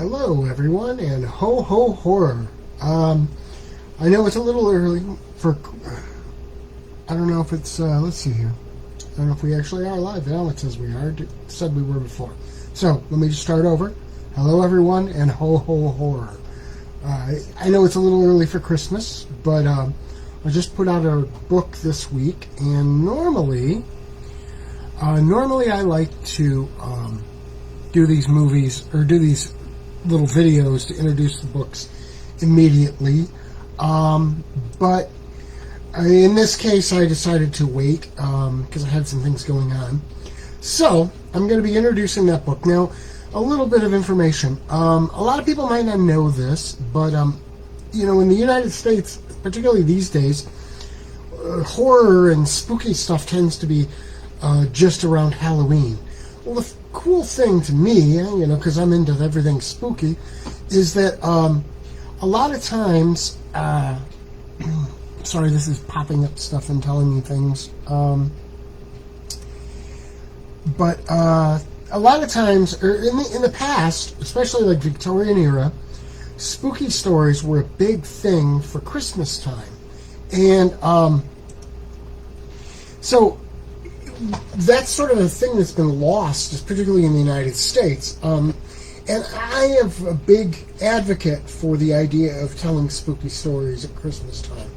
Hello, everyone, and ho ho horror. I know it's a little early for. I don't know if it's. Let's see here. I don't know if we actually are live. Now it says we are. It said we were before. So let me just start over. Hello, everyone, and ho ho horror. I know it's a little early for Christmas, but I just put out a book this week, and normally I like to do these movies or do these little videos to introduce the books immediately. But in this case, I decided to wait because I had some things going on. So I'm going to be introducing that book. Now, a little bit of information. A lot of people might not know this, but in the United States, particularly these days, horror and spooky stuff tends to be just around Halloween. Well, the cool thing to me, because I'm into everything spooky, is that a lot of times, sorry, this is popping up stuff and telling me things, but a lot of times, or in the past, especially like Victorian era, spooky stories were a big thing for Christmas time. And so that's sort of a thing that's been lost, particularly in the United States. And I am a big advocate for the idea of telling spooky stories at Christmas time.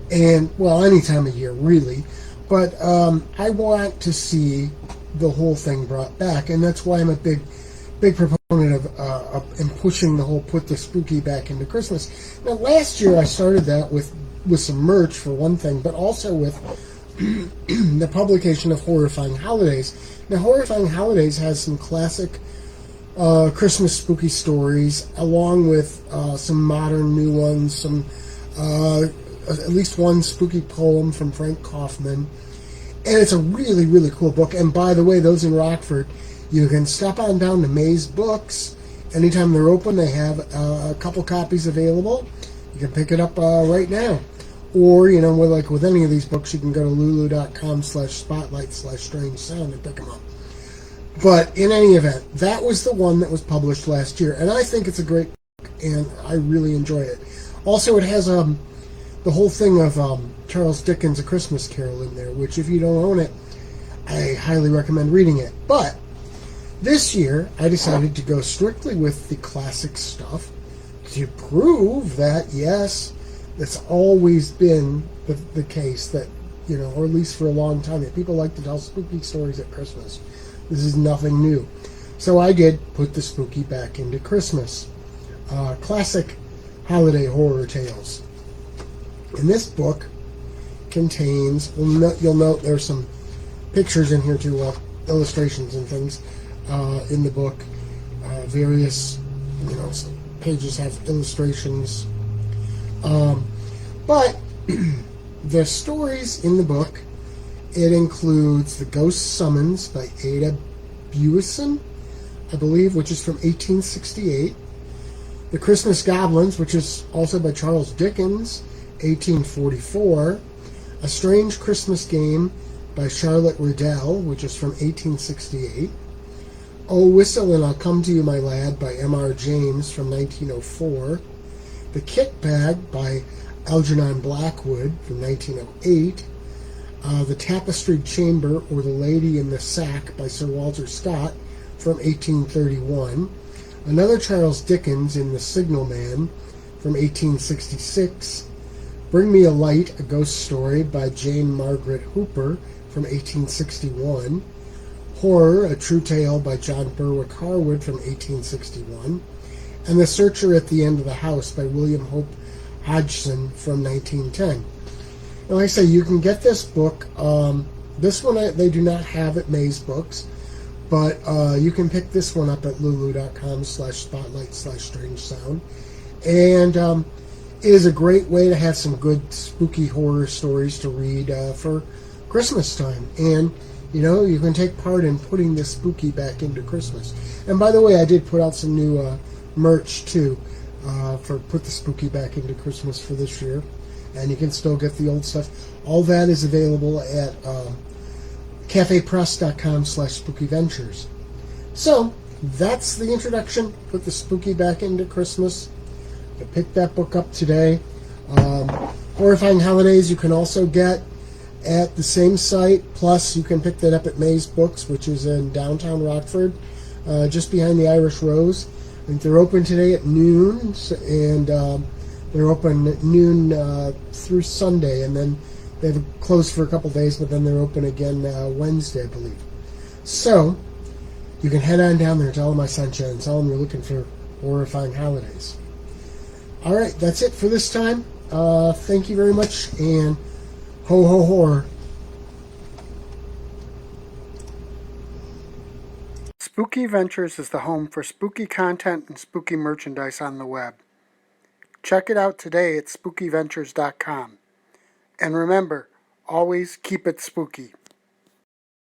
And, well, any time of year, really. But I want to see the whole thing brought back. And that's why I'm a big proponent of pushing the whole put the spooky back into Christmas. Now, last year I started that with some merch, for one thing, but also with the publication of Horrifying Holidays. Now, Horrifying Holidays has some classic Christmas spooky stories, along with some modern new ones, some at least one spooky poem from Frank Kaufman. And it's a really, really cool book. And by the way, those in Rockford, you can step on down to Maze Books. Anytime they're open, they have a couple copies available. You can pick it up right now. Or, with any of these books, you can go to lulu.com/spotlight/strange-sound and pick them up. But in any event, that was the one that was published last year. And I think it's a great book, and I really enjoy it. Also, it has the whole thing of Charles Dickens' A Christmas Carol in there, which if you don't own it, I highly recommend reading it. But this year, I decided to go strictly with the classic stuff to prove that, yes, it's always been the case that, or at least for a long time, that people like to tell spooky stories at Christmas. This is nothing new. So I did put the spooky back into Christmas. Classic holiday horror tales. And this book contains, you'll note there's some pictures in here too, illustrations and things in the book. Various, some pages have illustrations. But the stories in the book, it includes The Ghost Summons by Ada Buisson, I believe, which is from 1868. The Christmas Goblins, which is also by Charles Dickens, 1844. A Strange Christmas Game by Charlotte Riddell, which is from 1868. Oh, Whistle and I'll Come to You, My Lad by M.R. James from 1904. The Kit Bag by Algernon Blackwood from 1908. The Tapestried Chamber, or The Lady in the Sack by Sir Walter Scott from 1831. Another Charles Dickens in The Signal Man from 1866. Bring Me a Light, A Ghost Story by Jane Margaret Hooper from 1861. Horror, A True Tale by John Berwick Harwood from 1861. And The Searcher at the End of the House by William Hope Hodgson from 1910. And like I say, you can get this book. This one they do not have at Maze Books, but you can pick this one up at lulu.com/spotlight/strange-sound. And it is a great way to have some good spooky horror stories to read for Christmas time. And, you can take part in putting this spooky back into Christmas. And by the way, I did put out some new merch too for Put the Spooky Back into Christmas for this year. And you can still get the old stuff. All that is available at cafepress.com/spookyventures. So, that's the introduction. Put the spooky back into Christmas. I picked that book up today. Horrifying Holidays you can also get at the same site. Plus, you can pick that up at Maze Books, which is in downtown Rockford, just behind the Irish Rose. I think they're open today at noon, and they're open at noon through Sunday, and then they've closed for a couple days, but then they're open again Wednesday, I believe. So, you can head on down there to All My Sunshine and tell them you're looking for Horrifying Holidays. All right, that's it for this time. Thank you very much, and ho ho horror. Spooky Ventures is the home for spooky content and spooky merchandise on the web. Check it out today at spookyventures.com. And remember, always keep it spooky.